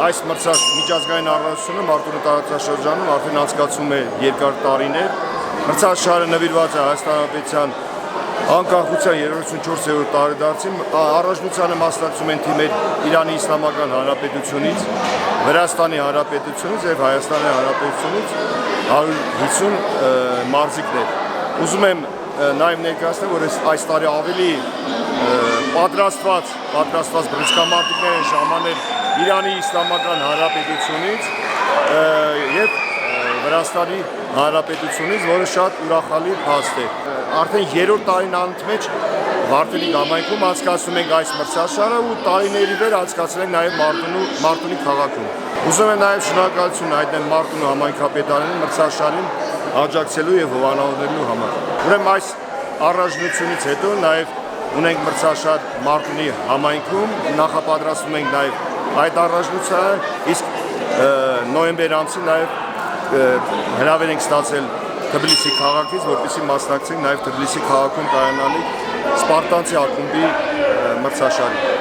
Այս միջազգային առաքելությունը Մարտունու տարածաշրջանում արդեն անցկացվում է երկար տարիներ։ Մրցաշարը նվիրված է Հայաստան Հանրապետության անկախության 34-րդ տարեդարձին։ Առաջնությանը մասնակցում են թիմեր Իրանի Իսլամական Հանրապետությունից, Վրաստանի Հանրապետությունից եւ Հայաստանի Հանրապետությունից 150 մարզիկներ։ Ուզում եմ նաեւ ներկայացնել, որ այս տարի ավելի պատրաստված բռնցքամարտիկներ են ժամանել Իրանի Իսլամական Հանրապետությունից եւ Վրաստանի Հանրապետությունից, որը շատ ուրախալի փաստ է։ Արդեն 3-րդ տարին անընդմեջ Վարդենի համայնքում անցկացնում ենք այս մրցաշարը ու տարիների վեր անցկացել ենք նաեւ Մարտունի քաղաքում։ Ուզում եմ նաեւ շնորհակալություն հայտնել Մարտունու համայնքապետարանին մրցաշարին աջակցելու եւ հովանավորելու համար։ Ուրեմն այս առանձնությունից հետո նաեւ ունենք մրցաշար Մարտունի համայնքում, նախապատրաստում ենք նաեւ այդ առանձնությանը, իսկ նոյեմբեր ամսին նաեւ հրավեր ենք ստացել Թբիլիսի քաղաքից, որպեսզի մասնակցենք նաեւ Թբիլիսի քաղաքում կայանալիք Սպարտանցի ակումբի մրցաշարին։